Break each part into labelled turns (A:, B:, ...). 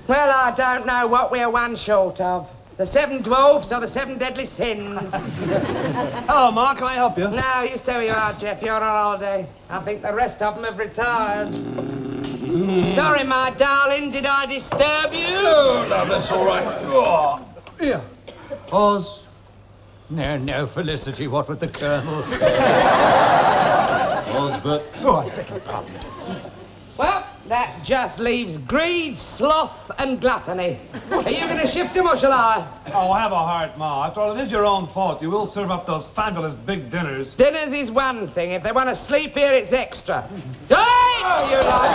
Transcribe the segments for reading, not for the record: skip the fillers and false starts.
A: Well, I don't know what we're one short of. The 7 dwarfs or the 7 deadly sins.
B: Hello, Ma, can I help you?
A: No, you stay where you are, Jeff. You're on holiday. I think the rest of them have retired. Sorry, my darling, did I disturb you?
C: No, that's all right. Oh.
B: Here. Oz. No, Felicity, what with the Colonel?
C: Osbert.
B: Oh, I beg your pardon.
A: Well, that just leaves greed, sloth, and gluttony. Are you going to shift them, or shall I?
B: Oh, have a heart, Ma. After all, it is your own fault. You will serve up those fabulous big dinners.
A: Dinners is one thing. If they want to sleep here, it's extra. Hey! Oh, you like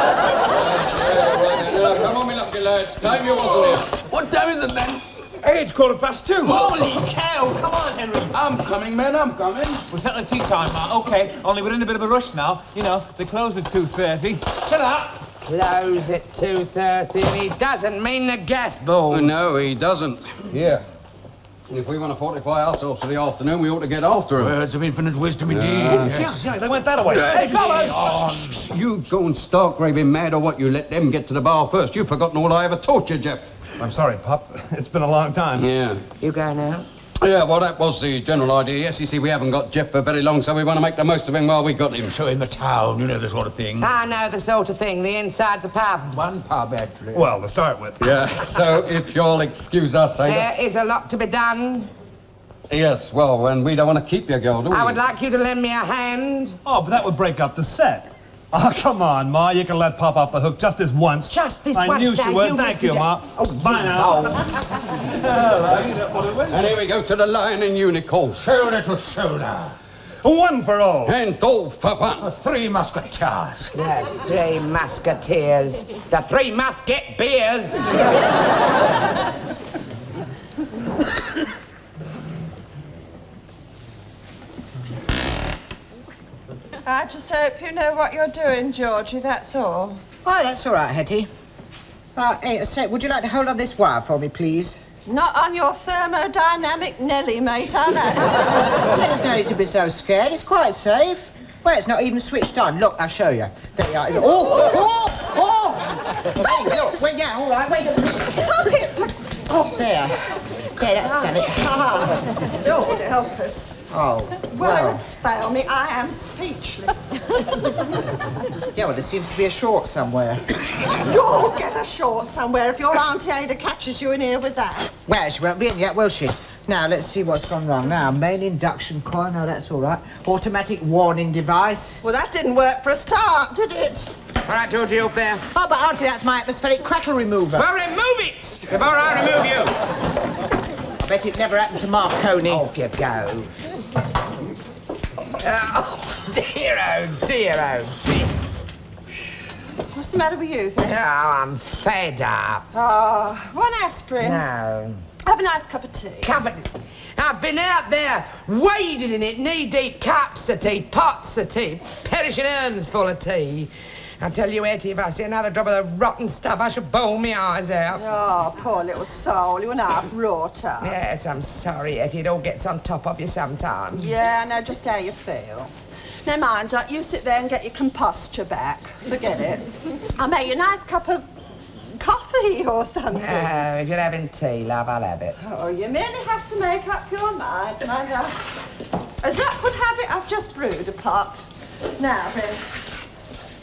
C: Come on, me lucky lads. Time you wasn't here.
B: What time is it, then? Hey, it's 2:15.
D: Holy cow! Come on, Henry.
C: I'm coming, men, I'm coming.
B: We're settling tea time, Ma. Okay, only we're in a bit of a rush now. You know, they close at 2:30. Shut up.
A: Close at 2:30, and he doesn't mean the gas ball.
C: No, he doesn't. Here. And if we want to fortify ourselves for the afternoon, we ought to get after him.
B: Words of infinite wisdom indeed.
C: Yeah,
B: they went that way. Hey, fellas!
C: Oh, you going stark raving mad, or what? You let them get to the bar first. You've forgotten all I ever taught you, Jeff.
B: I'm sorry, Pop. It's been a long time.
C: Yeah.
A: You go now.
C: Yeah, well, that was the general idea. Yes, you see, we haven't got Jeff for very long, so we want to make the most of him while we got him.
B: So in the town, you know the sort of thing.
A: I know the sort of thing, the insides of pubs.
D: One pub, actually.
B: Well, to start with.
C: Yeah, so if you'll excuse us, Ada.
A: There is a lot to be done.
C: Yes, well, and we don't want to keep your girl, do we?
A: I would like you to lend me a hand.
B: Oh, but that would break up the set. Oh, come on, Ma. You can let Pop off the hook just this once.
A: Just this
B: I
A: once.
B: knew she would. Thank you, Ma.
A: Oh,
B: bye now.
C: And here we go to the Lion and Unicorn.
B: Shoulder to shoulder. One for all.
C: And all for one.
B: 3 musketeers.
A: The 3 musketeers. The 3 must get beers.
E: I just hope you know what you're doing, Georgie, that's all.
D: Oh, that's all right, Hetty. Hey, a sec, would you like to hold on this wire for me, please?
E: Not on your thermodynamic Nelly, mate, I know.
D: There's no need to be so scared. It's quite safe. Well, it's not even switched on. Look, I'll show you. There you are. Oh! Hey, look. Wait, yeah, all right. Wait a minute.
E: Stop it!
D: Oh, there. There, that's done it.
E: Lord help us.
D: Oh, well.
E: Words fail me. I am speechless.
D: Yeah, well, there seems to be a short somewhere.
E: You'll get a short somewhere if your Auntie Ada catches you in here with that.
D: Well, she won't be in yet, will she? Now, let's see what's gone wrong. Now, main induction coil. No, that's all right. Automatic warning device.
E: Well, that didn't work for a start, did it?
A: All right, Georgie, up there.
D: Oh, but Auntie, that's my atmospheric crackle remover.
A: Well, remove it before I remove you.
D: Bet it never happened to Marconi.
A: Off you go. Oh, dear, oh, dear, oh, dear.
E: What's the matter with you, then?
A: Oh, I'm fed up.
E: Oh, one aspirin.
A: No.
E: Have a nice cup of tea.
A: I've been out there wading in it, knee-deep cups of tea, pots of tea, perishing urns full of tea. I tell you, Hetty, if I see another drop of the rotten stuff, I shall bawl my eyes out.
E: Oh, poor little soul. You and I have wrought up.
A: Yes, I'm sorry, Hetty. It all gets on top of you sometimes.
E: Yeah, I know just how you feel. Never mind, Doc. You sit there and get your composture back. Forget it. I'll make you a nice cup of coffee or something.
A: Oh, if you're having tea, love, I'll have it.
E: Oh, you merely have to make up your mind. My love. As luck would have it, I've just brewed a pot. Now, then,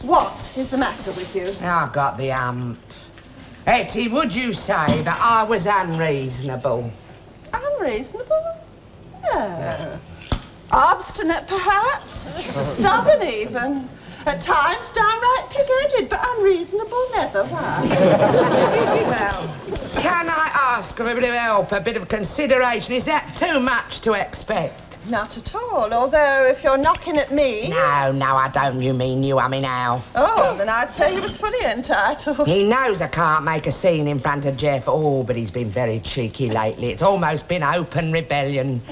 E: what is the matter with you?
A: I've got the, Hetty, would you say that I was unreasonable?
E: Unreasonable? No. Obstinate, perhaps. Stubborn, even. At times, downright pig-headed, but unreasonable never. Why?
A: Well, can I ask for a bit of help, a bit of consideration? Is that too much to expect?
E: Not at all, although if you're knocking at me...
A: No, I don't. You mean you, I mean Al.
E: Oh, then I'd say he was fully entitled.
A: He knows I can't make a scene in front of Jeff. Oh, but he's been very cheeky lately. It's almost been open rebellion.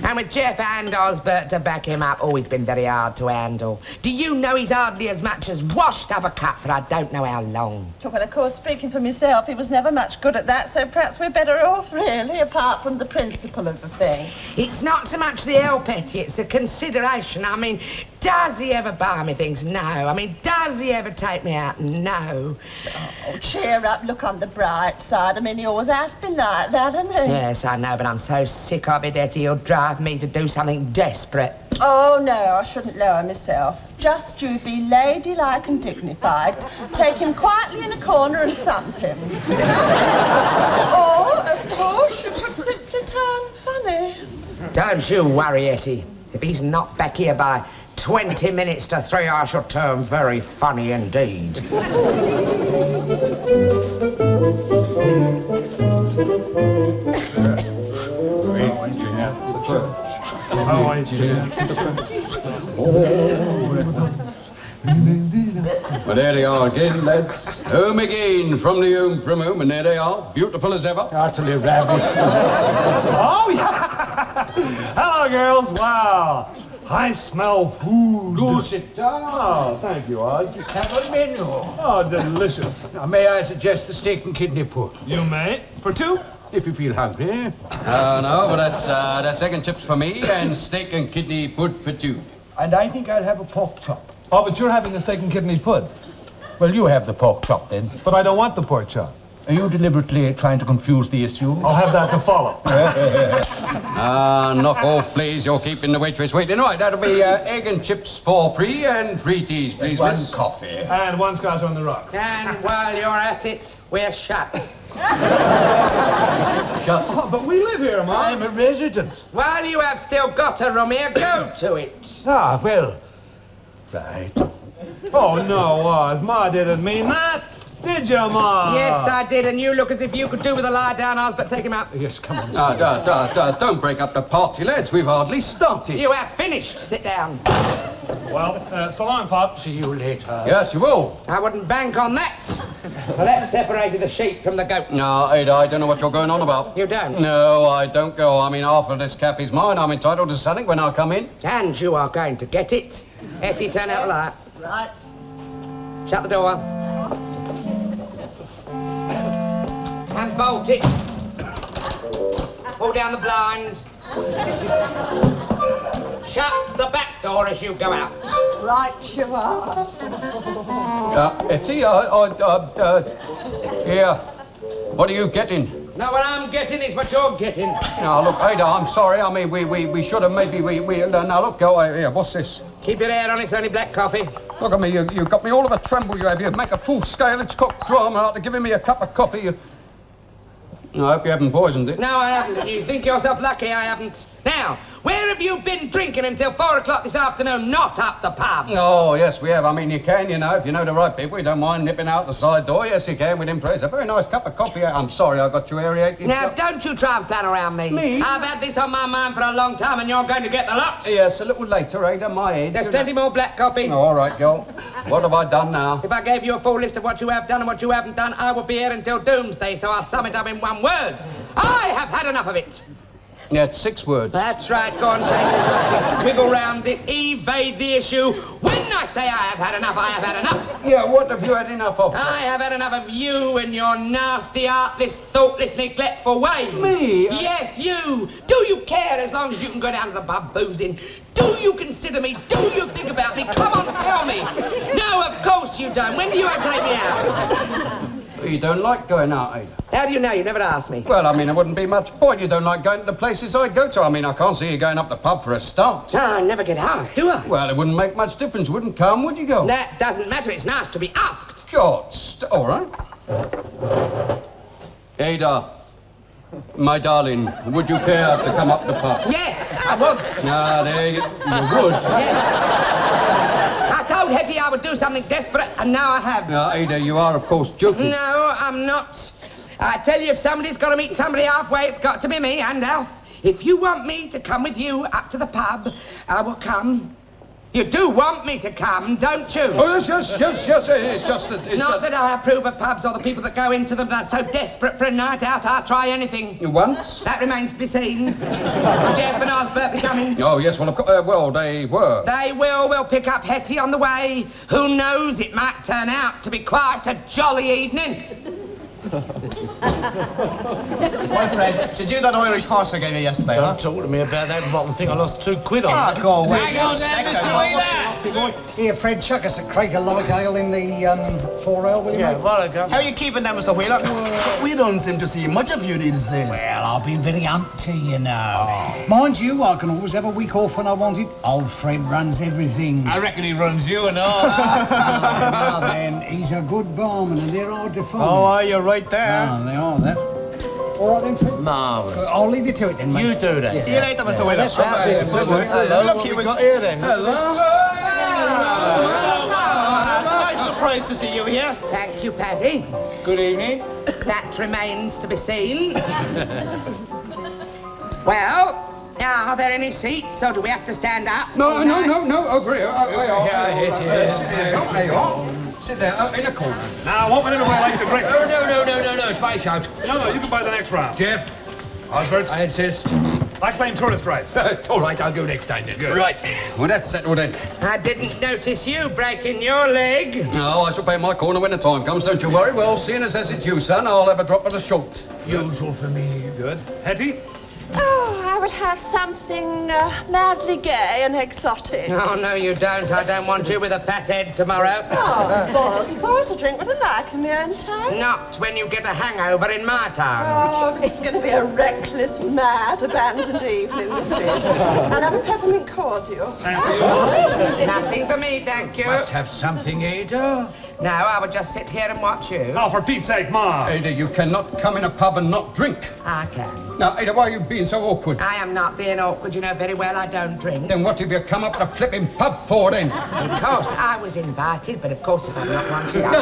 A: And with Jeff and Osbert to back him up, oh, he's been very hard to handle. Do you know he's hardly as much as washed up a cup for I don't know how long?
E: Well, of course, speaking for myself, he was never much good at that, so perhaps we're better off, really, apart from the principle of the thing.
A: It's not so much the help, Hetty, it's the consideration. I mean, Does he ever buy me things? No. I mean, does he ever take me out? No.
E: Oh, cheer up. Look on the bright side. I mean, he always has been like that, hasn't he?
A: Yes, I know, but I'm so sick of it, Hetty. He'll drive me to do something desperate.
E: Oh, no, I shouldn't lower myself. Just you be ladylike and dignified. Take him quietly in a corner and thump him. Or, of course, you could simply turn funny.
A: Don't you worry, Hetty. If he's not back here by 20 minutes to 3, I shall turn very funny indeed.
C: Well, there they are again, lads. Home again, from the home from home, and there they are, beautiful as ever.
F: Utterly ravished. Oh, yeah! Hello, girls. Wow. I smell food.
C: Do sit down.
F: Oh, thank you, Oz.
C: Have a menu.
F: Oh, delicious.
C: Now, may I suggest the steak and kidney pudding?
F: You may. For 2?
C: If you feel hungry. No, but that's egg and chips for me, and steak and kidney pud for 2. And I think I'll have a pork chop.
F: Oh, but you're having the steak and kidney pud.
C: Well, you have the pork chop, then.
F: But I don't want the pork chop.
C: Are you deliberately trying to confuse the issue?
F: I'll have that to follow.
C: Knock off, please. You're keeping the waitress waiting. All right, that'll be egg and chips for free, and 3 teas, please,
F: One
C: miss.
F: coffee. And 1 scotch on the rocks.
A: And while you're at it, we're shut.
C: Shut.
F: Oh, but we live here, Ma.
C: I'm a resident.
A: While you have still got a room here, go to it.
C: Ah, well. Right.
F: Oh, no, Oz. Ma didn't mean that. Did you, Ma?
A: Yes, I did, and you look as if you could do with a lie down, Oz, but take him out.
F: Yes, come on.
C: Don't break up the party, lads. We've hardly started.
A: You have finished. Sit down.
F: Well, so long, Pop.
C: See you later. Yes, you will.
A: I wouldn't bank on that. Well, that separated the sheep from the goat.
C: No, Ada, I don't know what you're going on about.
A: You don't?
C: No, I don't go. I mean, half of this cap is mine. I'm entitled to something when I come in.
A: And you are going to get it. Hetty, turn out the light.
E: Right.
A: Shut the door. And bolt it. Pull down the blinds. Shut the back door as you go out.
E: Right you are.
C: Hetty, here. What are you getting?
A: No, what I'm getting is what you're getting.
C: Now, look, Ada, I'm sorry. I mean, we should have maybe, now, look, go, here, what's this?
A: Keep your hair on, it's only black coffee.
C: Look at me, you got me all of a tremble, you have. You make a full-scale, it's cooked drama after giving me a cup of coffee. I hope you haven't poisoned it.
A: No, I haven't. You think yourself lucky I haven't. Now, where have you been drinking until 4 o'clock this afternoon, not up the pub?
C: Oh, yes, we have. I mean, you can, you know, if you know the right people. You don't mind nipping out the side door. Yes, you can, with impress. A very nice cup of coffee. I'm sorry I got you aerated.
A: Now, don't you try and plan around me.
C: Me?
A: I've had this on my mind for a long time, and you're going to get the lot.
C: Yes, a little later, Ada, my age.
A: There's plenty more black coffee.
C: Oh, all right, girl. What have I done now?
A: If I gave you a full list of what you have done and what you haven't done, I would be here until doomsday, so I'll sum it up in one word. I have had enough of it.
C: Yeah, it's 6 words.
A: That's right, go on, change the subject. Wiggle round it, evade the issue. When I say I have had enough, I have had enough.
C: Yeah, what have you had enough of?
A: I have had enough of you and your nasty, artless, thoughtless, neglectful ways.
C: Me?
A: Yes, you. Do you care as long as you can go down to the pub boozing? Do you consider me? Do you think about me? Come on, tell me. No, of course you don't. When do you take me out?
C: You don't like going out, Ada?
A: How do you know? You never asked me.
C: Well, I mean, it wouldn't be much point. You don't like going to the places I go to. I mean, I can't see you going up the pub for a start.
A: No, I never get asked, do I?
C: Well, it wouldn't make much difference. You wouldn't come, would you go?
A: That doesn't matter. It's nice to be asked.
C: God, all right. Ada, my darling, would you care to come up the pub?
A: Yes, I would.
C: Ah, there you would.
A: Yes. I told Hetty I would do something desperate, and now I have.
C: Ada, you are, of course, joking.
A: No, I'm not. I tell you, if somebody's got to meet somebody halfway, it's got to be me, and Alf. If you want me to come with you up to the pub, I will come. You do want me to come, don't you?
C: Oh, yes. It's just that...
A: Not that I approve of pubs or the people that go into them, but so desperate for a night out, I'll try anything.
C: You once?
A: That remains to be seen. Jeff and Osbert be coming.
C: Oh, yes, well, of course, well, they were.
A: They will. We'll pick up Hetty on the way. Who knows, it might turn out to be quite a jolly evening.
G: My friend, did you that Irish horse I gave you yesterday,
H: Don't talk to me about that rotten thing. I lost £2 on
G: Ah,
H: it.
G: go away.
I: Here, Fred, chuck us a crate of light ale in the 4L, will you,
H: Yeah,
I: mate?
H: well, I got.
G: How are you keeping them, Mr. Wheeler?
J: We don't seem to see much of you these days.
I: Well, I've been very empty, you know. Mind you, I can always have a week off when I want it. Old Fred runs everything.
B: I reckon he runs you and all.
I: Now then, he's a good barman and they're hard to find.
H: Oh, are you right there?
I: Oh, they are, that. All right then, Fred.
H: Marvellous.
I: I'll leave you to it then, mate.
H: You do that.
I: Yeah.
G: See you later, Mr. Wheeler.
I: That's right.
H: Hello,
G: Look,
H: what
G: he
H: we
G: was...
H: got here then?
G: Nice surprise to see you here.
A: Thank you, Paddy.
G: Good evening.
A: That remains to be seen. Well, are there any seats, or do we have to stand up?
C: No, over here. Sit there, in a corner.
F: Now, what would everybody like to drink?
C: No, it's my shout.
F: No, you can buy the next round.
C: Jeff, Albert, I insist.
F: Like playing tourist rides.
C: All right, I'll go next time then.
F: Good.
C: Right, well, that's settled then.
A: I didn't notice you breaking your leg.
C: No, I shall pay my corner when the time comes, don't you worry. Well, seeing as it's you, son, I'll have a drop of the short.
F: Usual for me. Good. Hetty?
E: Oh, I would have something madly gay and exotic.
A: Oh, no, you don't. I don't want you with a fat head tomorrow.
E: Oh, balls full to drink with a like in my own time.
A: Not when you get a hangover in my town.
E: Oh, this is going to be a reckless, mad, abandoned evening, this is. I'll have a peppermint cordial.
F: Thank you.
A: Nothing for me, thank you.
C: Must have something, Ada.
A: No, I would just sit here and watch you.
F: Oh, for Pete's sake, Ma.
C: Ada, you cannot come in a pub and not drink.
A: I can.
C: Now, Ada, why are you being so awkward?
A: I am not being awkward. You know very well I don't drink.
C: Then what have you come up to the flipping pub for, then?
A: Of course, I was invited, but of course if I'm not wanted, I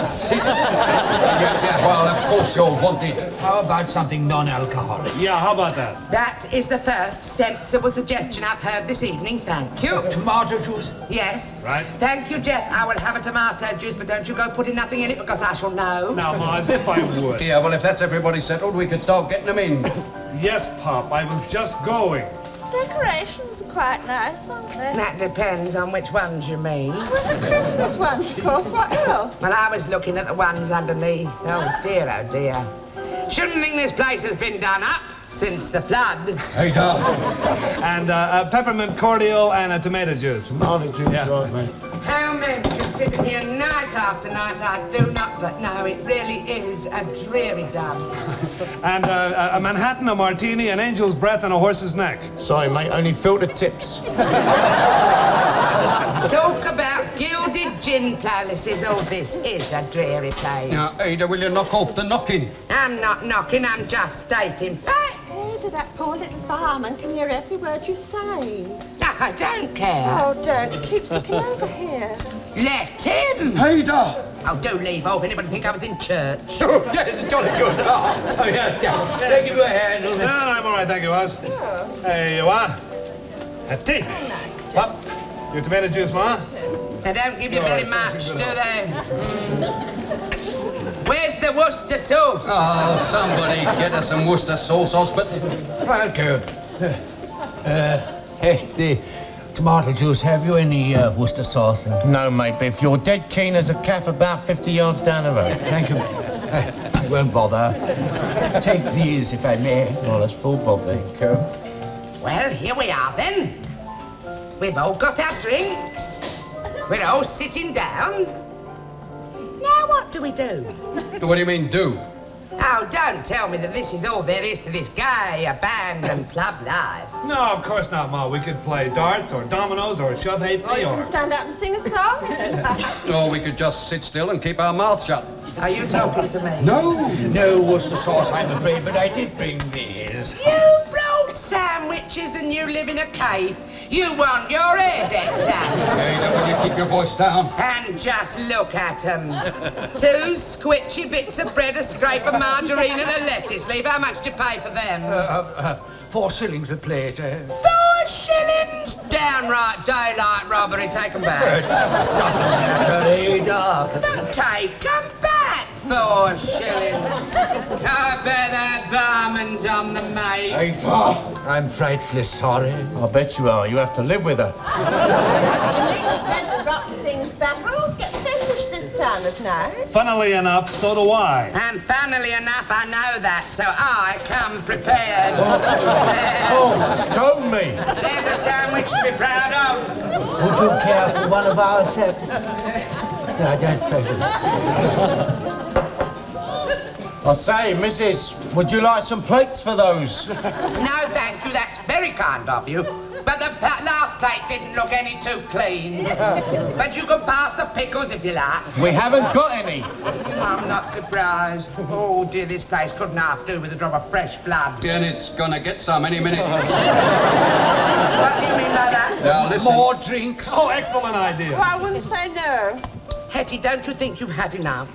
C: Yes, well, of course you're wanted.
I: How about something non-alcoholic?
F: Yeah, how about that?
A: That is the first sensible suggestion I've heard this evening, thank you.
I: Tomato juice?
A: Yes.
F: Right.
A: Thank you, Jeff. I will have a tomato juice, but don't you go putting nothing in it because I shall know.
F: Now, Ma, as if I would.
C: Yeah, well, if that's everybody settled, we could start getting them in.
F: Yes, Pop, I was just going.
E: Decorations are quite nice, aren't they?
A: That depends on which ones you mean.
E: Well, the Christmas ones, of course. What else?
A: Well, I was looking at the ones underneath. Oh, dear, oh, dear. Shouldn't think this place has been done up since the flood.
C: Ada.
F: And a peppermint cordial and a tomato juice.
H: Tomato juice,
F: Yeah.
H: right, mate.
A: How men can sit here night after night, I do not know. It really is a dreary dump.
F: And a Manhattan, a martini, an angel's breath, and a horse's neck.
H: Sorry, mate, only filtered tips.
A: Talk about gilded gin palaces. Oh, this is a dreary place.
C: Now, Ada, will you knock off the knocking?
A: I'm not knocking, I'm just stating facts.
E: Ada, that poor little barman can hear every word you say.
A: I don't care.
E: Oh, don't. He keeps looking over here.
A: Let him.
C: Ada!
A: Oh, do leave off. Anybody think I was in church?
C: Oh, yes, jolly good. Oh, yes, Thank you for a hand.
F: No, I'm all right, thank you, Oz.
E: Oh.
F: There you are. Hetty. Pop, your tomato juice, Ma?
A: They don't give you very much, do they? Where's the Worcester sauce?
C: Oh, somebody get us some Worcester sauce, Osbert.
I: Thank you. Hey, the tomato juice, have you any Worcester sauce?
H: No, mate, but if you're dead keen as a calf about 50 yards down the road.
I: Thank you. I won't bother. Take these, if I may.
H: Oh, that's full, Bob,
I: Thank you.
A: Well, here we are then. We've all got our drinks. We're all sitting down. Now what do we do?
C: What do you mean, do?
A: Oh, don't tell me that this is all there is to this gay, abandoned club life.
F: No, of course not, Ma. We could play darts or dominoes or shove
E: Or
F: halfpenny
E: you
F: or...
E: can stand up and sing a song.
C: Or we could just sit still and keep our mouths shut.
A: Are you talking to me?
I: No Worcester sauce, I'm afraid, but I did bring these.
A: You brought sandwiches and you live in a cave. You want your hair decked out.
C: Ada, will you keep your voice down?
A: And just look at 'em. 2 squitchy bits of bread, a scrape of margarine and a lettuce leaf. How much do you pay for them?
I: 4 shillings a plate.
A: 4 shillings? Downright daylight robbery. Take 'em back.
I: Doesn't matter, Ada.
A: Take 'em back. 4 shillings. I bet that barman's on the make.
I: Ada, I'm frightfully sorry.
H: I bet you are. You have to live with her.
E: Send the rotten things back. I'll get finished this time. manners now.
F: Funnily enough, so do I.
A: And funnily enough, I know that, so I come prepared.
H: Stone me.
A: There's a sandwich to be proud of.
D: Would you care for one of ourselves? No, don't prejudice.
H: I say, Mrs., would you like some plates for those?
A: No, thank you, that's very kind of you. But the last plate didn't look any too clean. But you can pass the pickles if you like.
H: We haven't got any.
A: I'm not surprised. Oh, dear, this place couldn't half do with a drop of fresh blood.
C: And it's gonna get some any minute.
A: What do you mean by that?
C: Now, listen.
F: More drinks. Oh, excellent idea.
E: Well, I wouldn't say no.
A: Hetty, don't you think you've had enough?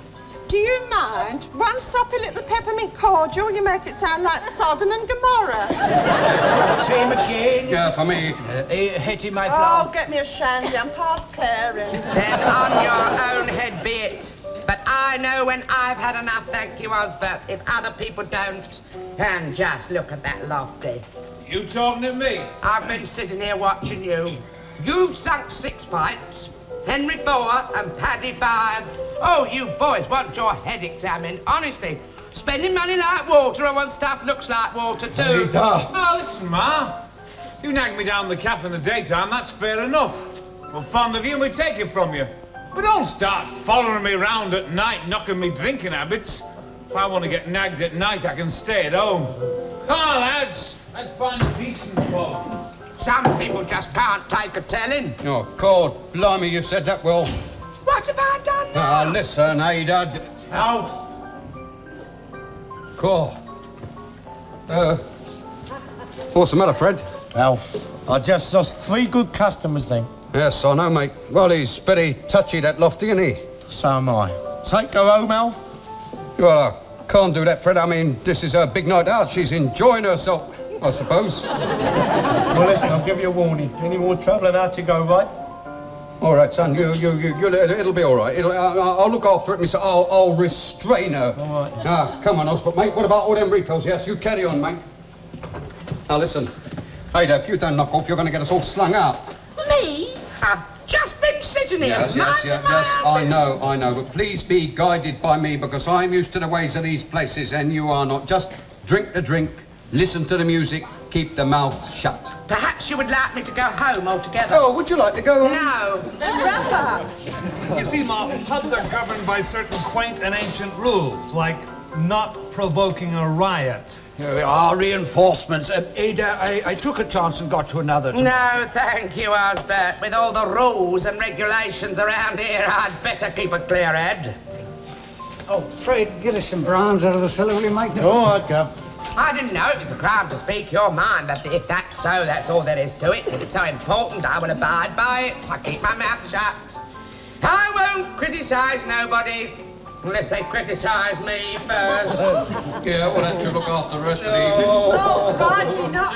E: Do you mind? One soppy little peppermint cordial, you make it sound like Sodom and Gomorrah.
D: Same again.
C: Yeah, for me.
D: Hetty, my
E: Oh,
D: flower.
E: get me a shandy, I'm past caring.
A: Then on your own head be it. But I know when I've had enough, thank you, Osbert. If other people don't, and just look at that lofty.
F: You talking to me?
A: I've been sitting here watching you. You've sunk 6 pints, Henry 4, and Paddy 5. Oh, you boys want your head examined. Honestly, spending money like water on when stuff looks like water too.
F: Oh, listen, Ma. You nag me down the cafe in the daytime, that's fair enough. We're fond of you and we take it from you. But don't start following me round at night, knocking me drinking habits. If I want to get nagged at night, I can stay at home. Come on, lads. Let's find a decent pub.
A: Some people just can't take a telling.
C: Oh, God, blimey, you said that well.
A: What have I done now?
C: Listen, Ada.
H: Alf.
C: God. What's the matter, Fred?
H: Alf, I just lost 3 good customers then.
C: Yes, I know, mate. Well, he's very touchy, that Lofty, isn't he?
H: So am I. Take her home, Alf.
C: Well, I can't do that, Fred. I mean, this is her big night out. She's enjoying herself, I suppose.
H: Well, listen, I'll give you a warning. Any more trouble and out you go, right?
C: All right, son. It'll be all right. I'll look after it, mister. I'll restrain her.
H: All right.
C: Now, come on, Osbert, mate. What about all them refills? Yes, you carry on, mate. Now, listen. Ada, if you don't knock off, you're going to get us all slung out.
A: Me? I've just been sitting here.
C: Yes, I know. But please be guided by me, because I'm used to the ways of these places, and you are not. Just drink the drink, listen to the music, keep the mouth shut.
A: Perhaps you would like me to go home altogether.
C: Oh, would you like to go home?
A: No.
E: Then wrap up.
F: You see, Ma, pubs are governed by certain quaint and ancient rules, like not provoking a riot.
I: Here we are, reinforcements. Ada, I took a chance and got to another.
A: No, thank you, Osbert. With all the rules and regulations around here, I'd better keep a clear head.
I: Oh, Fred, get us some browns out of the cellar, will you, mate?
H: All right, Gov.
A: I didn't know it was a crime to speak your mind, but if that's so, that's all there is to it. If it's so important, I will abide by it. I keep my mouth shut. I won't criticise nobody. Unless they criticise me first.
C: Yeah, we'll have to look after the rest of the evening.
E: Oh, crikey, not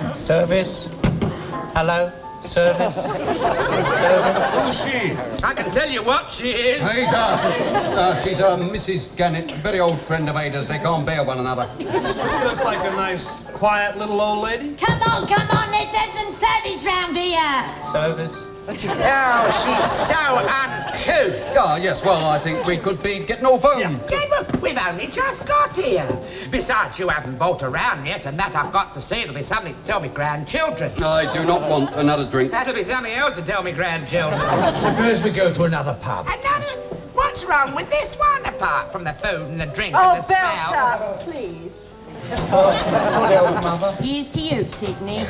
E: no.
H: Service. Hello. Service.
F: Who's she?
A: I can tell you what she is.
C: Ada. She's a Mrs. Gannett, very old friend of Ada's. They can't bear one another.
F: She looks like a nice, quiet little old lady.
K: Come on, let's have some service round here.
H: Service.
A: Oh, she's so uncouth.
C: Ah, yes, well, I think we could be getting off home.
A: Yeah, but we've only just got here. Besides, you haven't bought around yet, and that I've got to see. It'll be something to tell me grandchildren.
C: I do not want another drink.
A: That'll be something else to tell me grandchildren.
I: Suppose we go to another pub.
A: Another? What's wrong with this one, apart from the food and the drink
E: Oh,
A: and the smell?
E: Belter, please.
H: What else, Mother?
K: Here's to you, Sydney.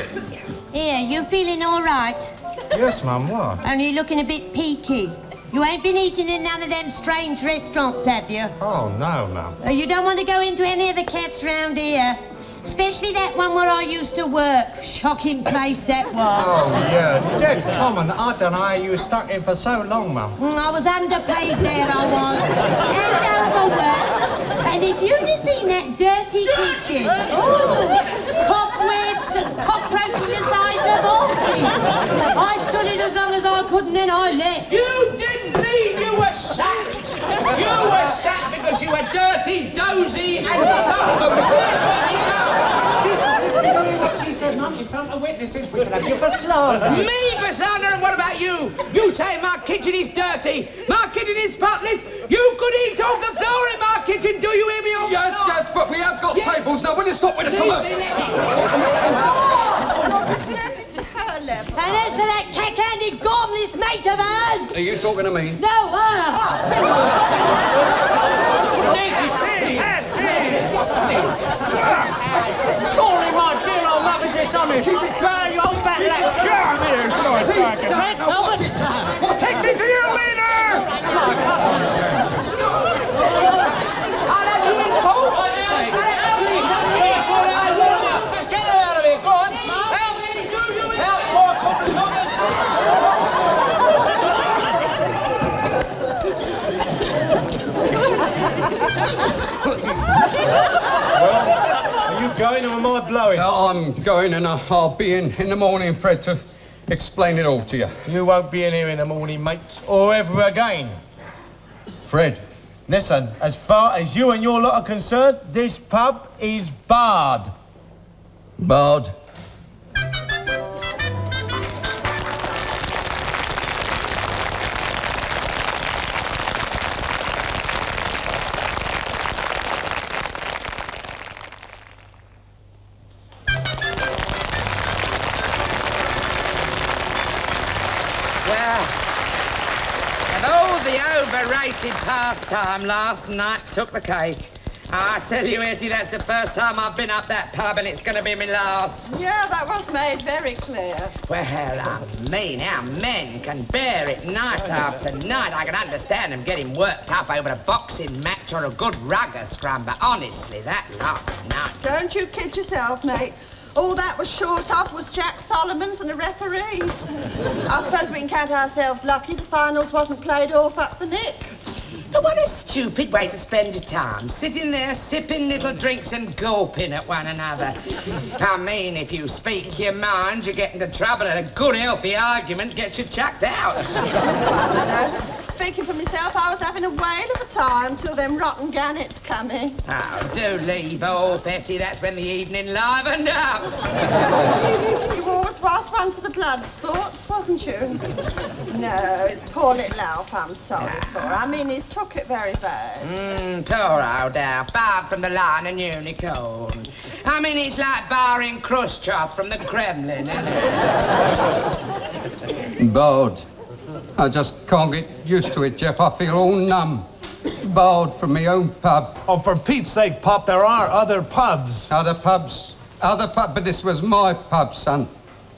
K: Here, you feeling all right?
H: Yes, Mum, what?
K: Only looking a bit peaky. You ain't been eating in none of them strange restaurants, have you?
H: Oh, no, Mum.
K: You don't want to go into any of the cats round here? Especially that one where I used to work. Shocking place that was.
H: Oh, yeah. Dead common. I don't know how you stuck in for so long, Mum.
K: I was underpaid there, I was. And overworked. And if you'd have seen that dirty kitchen, cobwebs and cockroaches the size of horses. I stood it as long as I could and then I left.
A: You didn't leave, you were sacked. You were sacked because you were dirty, dozy, and soft.
I: What she said, Mum, you on to witnesses. We can have you for slander.
A: Me for slander, and what about you? You say my kitchen is dirty, my kitchen is spotless. You could eat off the floor in my kitchen, do you hear me?
C: Yes, but we have got tables. Now, will you stop with the commercial?
K: And as for that cack-handed, gormless mate of ours...
C: Are you talking to me?
K: No,
I: Sorry, my dear old love is dishonest. Try your back legs. Come here, short target.
F: Well, take me to your leader!
A: I'll have you in court.
H: Get out of here, go on. Help, more Well, are you going or am I blowing?
C: I'm going and I'll be in the morning, Fred, to explain it all to you.
H: You won't be in here in the morning, mate, or ever again.
C: Fred.
H: Listen, as far as you and your lot are concerned, this pub is barred.
C: Barred.
A: Overrated pastime last night took the cake. I tell you, Hetty, that's the first time I've been up that pub, and it's going to be my last.
E: Yeah, that was made very clear.
A: Well, I mean, how men can bear it night after night. I can understand them getting worked up over a boxing match or a good rugger scrum, but honestly, that last night...
E: Don't you kid yourself, mate. All that was short of was Jack Solomons and a referee. I suppose we can count ourselves lucky the finals wasn't played off up the nick.
A: But what a stupid way to spend your time, sitting there sipping little drinks and gulping at one another. I mean, if you speak your mind, you get into trouble, and a good healthy argument gets you chucked out.
E: Speaking for myself, I was having a whale of a time till them rotten gannets come in.
A: Oh, do leave off, Hetty. That's when the evening livened up.
E: You always was one for the blood sports, wasn't you? No, it's poor little Alf I'm sorry for. I mean, he's took it very bad.
A: Poor old Alf, barred from the Lion and Unicorn. I mean, it's like barring Khrushchev from the Kremlin, isn't it?
C: Barred. I just can't get used to it, Jeff. I feel all numb. Barred from my own pub.
F: Oh, for Pete's sake, Pop, there are other pubs.
C: Other pubs, but this was my pub, son.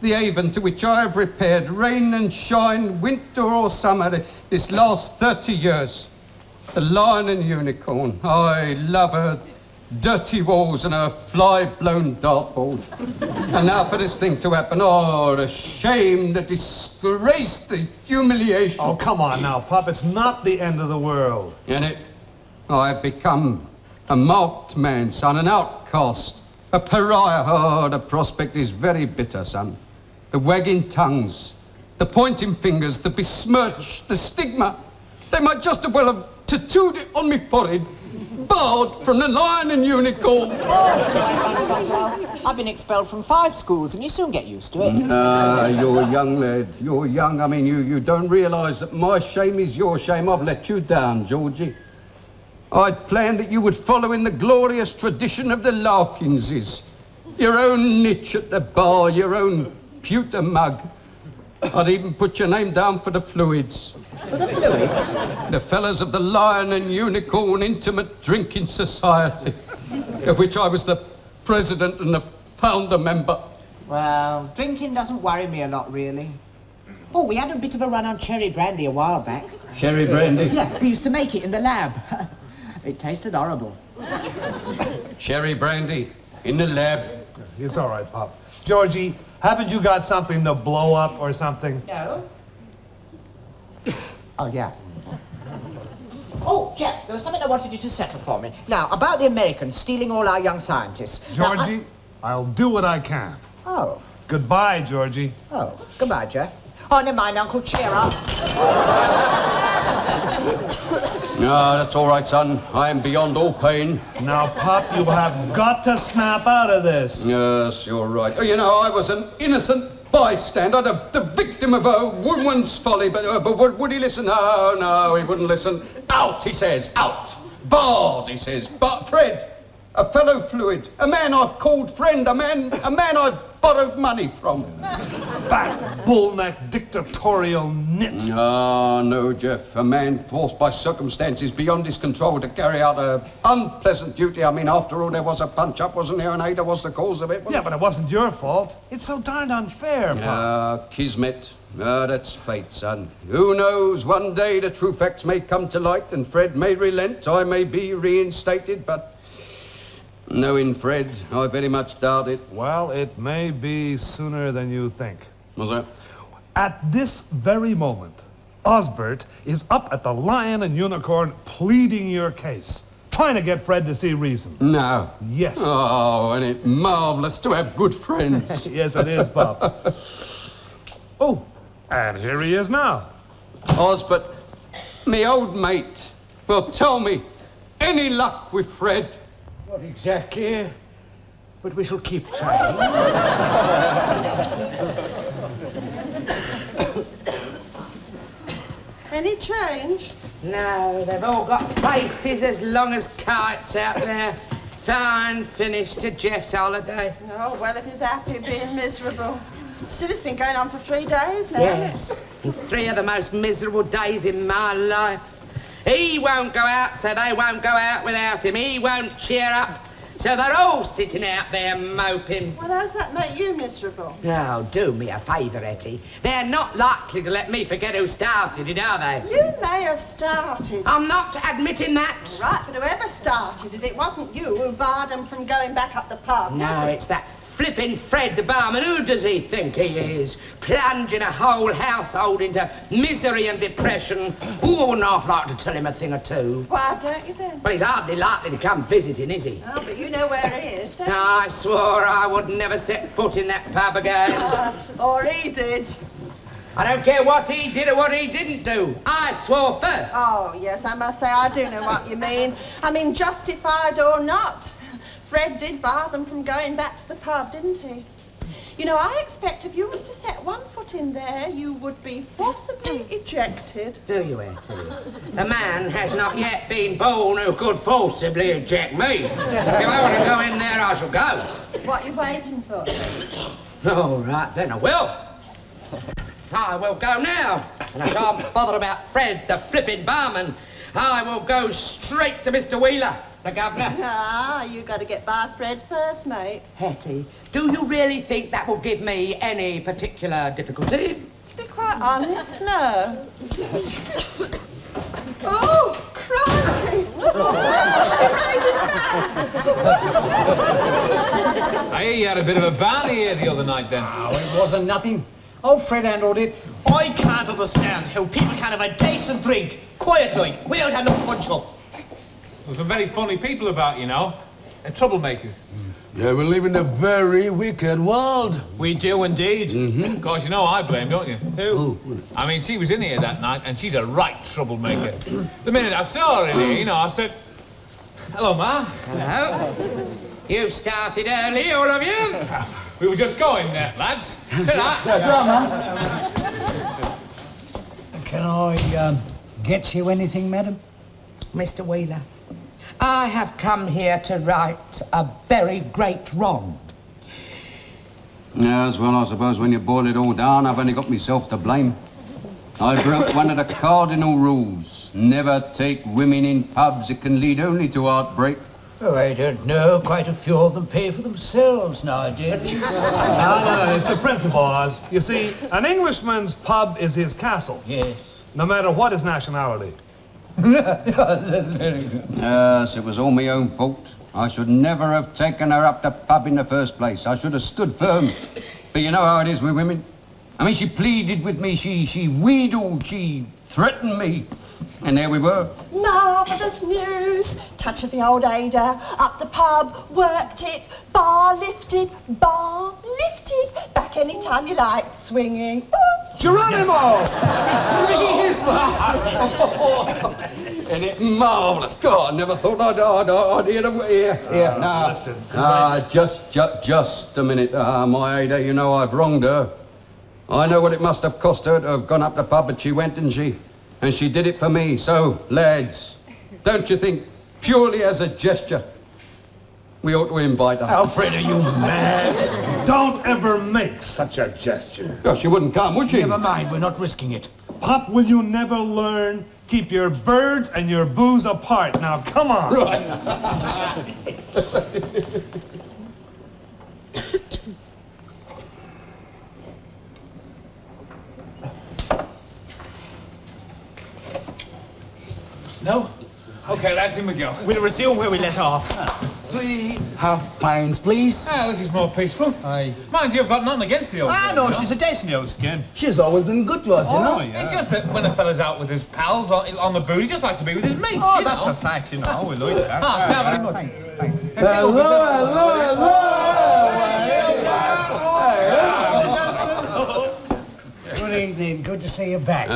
C: The haven to which I have repaired, rain and shine, winter or summer, this last 30 years. The Lion and Unicorn. I love her dirty walls and her fly-blown dartboard. And now for this thing to happen. Oh, the shame, the disgrace, the humiliation.
F: Oh, come on now, Pop. It's not the end of the world.
C: In it, I've become a marked man, son, an outcast, a pariah. Oh, the prospect is very bitter, son. The wagging tongues, the pointing fingers, the besmirch, the stigma. They might just as well have tattooed it on me forehead. Barred from the Lion and Unicorn.
D: I've been expelled from 5 schools, and you soon get used to it.
C: You're young, lad. You're young. I mean, you don't realise that my shame is your shame. I've let you down, Georgie. I'd planned that you would follow in the glorious tradition of the Larkinses. Your own niche at the bar, your own pewter mug. I'd even put your name down for the fluids.
D: For the fluids?
C: The fellas of the Lion and Unicorn Intimate Drinking Society, of which I was the president and the founder member.
D: Well, drinking doesn't worry me a lot, really. Oh, we had a bit of a run on cherry brandy a while back.
C: Cherry brandy?
D: Yeah, we used to make it in the lab. It tasted horrible.
C: Cherry brandy in the lab.
F: It's all right, Pop. Georgie, haven't you got something to blow up or something?
D: No. Oh, yeah. Oh, Jeff, there was something I wanted you to settle for me. Now, about the Americans stealing all our young scientists.
F: Georgie, I'll do what I can.
D: Oh.
F: Goodbye, Georgie.
D: Oh, goodbye, Jeff. Oh, never mind, Uncle. Cheer up.
C: No, that's all right, son. I am beyond all pain.
L: Now, Pop, you have got to snap out of this.
C: Yes, you're right. Oh, you know, I was an innocent bystander, the victim of a woman's folly, but would he listen? No, he wouldn't listen. Out, he says, out. Barred, he says. But Fred, a fellow fluid, a man I've called friend, a man I've borrowed money from.
L: Fat, bull-necked, dictatorial nit.
C: No, Jeff. A man forced by circumstances beyond his control to carry out an unpleasant duty. I mean, after all, there was a punch-up, wasn't there? And Ada was the cause of it.
L: Yeah, but it wasn't your fault. It's so darned unfair, Pop.
C: Kismet. That's fate, son. Who knows? One day the true facts may come to light and Fred may relent. I may be reinstated, but... knowing Fred, I very much doubt it.
L: Well, it may be sooner than you think.
C: What's that?
L: At this very moment, Osbert is up at the Lion and Unicorn pleading your case, trying to get Fred to see reason.
C: No.
L: Yes.
C: Oh, and it's marvellous to have good friends.
L: Yes, it is, Bob. Oh, and here he is now.
C: Osbert, me old mate. Well, tell me, any luck with Fred?
H: Not exactly, but we shall keep trying.
E: Any change?
A: No, they've all got faces as long as kites out there. Fine finish to Jeff's holiday.
E: Oh, well, if he's happy being miserable. Still, it's been going on for 3 days now.
A: Yes, and 3 of the most miserable days in my life. He won't go out, so they won't go out without him. He won't cheer up, so they're all sitting out there moping.
E: Well, how's that make you miserable?
A: Oh, do me a favour, Hetty. They're not likely to let me forget who started it, are they?
E: You may have started.
A: I'm not admitting that.
E: Right, but whoever started it, it wasn't you who barred them from going back up the pub.
A: No, it's that flipping Fred the barman. Who does he think he is? Plunging a whole household into misery and depression. Who wouldn't half like to tell him a thing or two?
E: Why don't you then?
A: Well, he's hardly likely to come visiting, is he?
E: Oh, but you know where he is, don't you?
A: I swore I would never set foot in that pub again.
E: Or he did.
A: I don't care what he did or what he didn't do. I swore first.
E: Oh, yes, I must say I do know what you mean. I mean, justified or not. Fred did bar them from going back to the pub, didn't he? You know, I expect if you was to set one foot in there, you would be forcibly ejected.
A: Do you, Hetty? A man has not yet been born who could forcibly eject me. If I want to go in there, I shall go.
E: What are you waiting for?
A: All right, then I will. I will go now. And I shan't bother about Fred, the flipping barman. I will go straight to Mr. Wheeler, the governor.
E: Ah, you got to get by Fred first, mate.
A: Hetty, do you really think that will give me any particular difficulty?
E: To be quite honest, no. Oh, crikey!
F: I hear you had a bit of a barney here the other night, then.
I: Oh, it wasn't nothing. Old Fred handled it.
G: I can't understand how people can have a decent drink, quietly, without having a punch-up.
F: There's some very funny people about, you know. And troublemakers.
J: Yeah, we live in a very wicked world.
G: We do indeed.
F: Of course, you know I blame, don't you? Who? I mean, she was in here that night, and she's a right troublemaker. The minute I saw her in here, you know, I said, "Hello, Ma."
A: Hello. You started early, all of you.
F: We were just going there, lads. Ta-da.
I: Can I get you anything, madam?
A: Mr. Wheeler, I have come here to right a very great wrong.
C: Yes, well, I suppose when you boil it all down, I've only got myself to blame. I broke one of the cardinal rules. Never take women in pubs. It can lead only to heartbreak.
H: Oh, I don't know. Quite a few of them pay for themselves nowadays.
L: No, it's the principle, Oz. You see, an Englishman's pub is his castle.
H: Yes.
L: No matter what his nationality.
H: That's very good.
C: Yes, it was all my own fault. I should never have taken her up the pub in the first place. I should have stood firm. But you know how it is with women. I mean, she pleaded with me, she wheedled, she threatened me. And there we were.
E: Marvellous news. Touch of the old Ada. Up the pub, worked it. Bar lifted, back any time you like, swinging.
L: Geronimo!
C: Isn't it marvellous? God, I never thought I'd hear the... Here, now. Just a minute. My Ada, you know I've wronged her. I know what it must have cost her to have gone up the pub, but she went, didn't she? And she did it for me. So, lads, don't you think, purely as a gesture, we ought to invite her?
L: Alfred, are you mad? Don't ever make such a gesture.
C: Oh, she wouldn't come, would she?
I: Never mind, we're not risking it.
L: Pop, will you never learn? Keep your birds and your booze apart. Now, come on.
C: Right.
B: No? Okay, lads, in we go.
G: We'll resume where we let off.
I: 3 half-pounds, please.
B: Ah, this is more peaceful.
G: Aye.
B: Mind you, I've got nothing against the old girl,
G: No,
B: you know.
G: she's a decent old skin.
J: She's always been good to us, you know.
B: It's just that when a fella's out with his pals on the booze, he just likes to be with his mates,
G: Oh,
B: you
G: that's
B: know.
G: a fact, you know. We like that.
B: Thank very much.
I: Good evening. Good to see you back.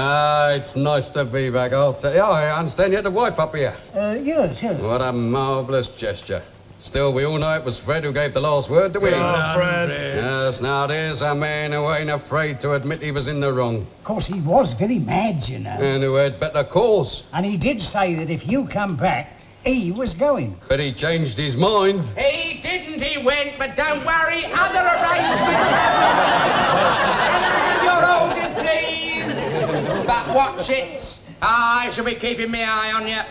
C: It's nice to be back, I'll tell you. I understand you had a wife up here.
I: Yes.
C: What a marvellous gesture. Still, we all know it was Fred who gave the last word, do we?
L: Fred.
C: Yes, now there's a man who ain't afraid to admit he was in the wrong.
I: Of course, he was very mad, you know.
C: And who had better cause.
I: And he did say that if you come back, he was going.
C: But he changed his mind.
A: He didn't, he went, but don't worry, other arrangements. Your orders, please. But watch it. I shall be keeping my eye on you.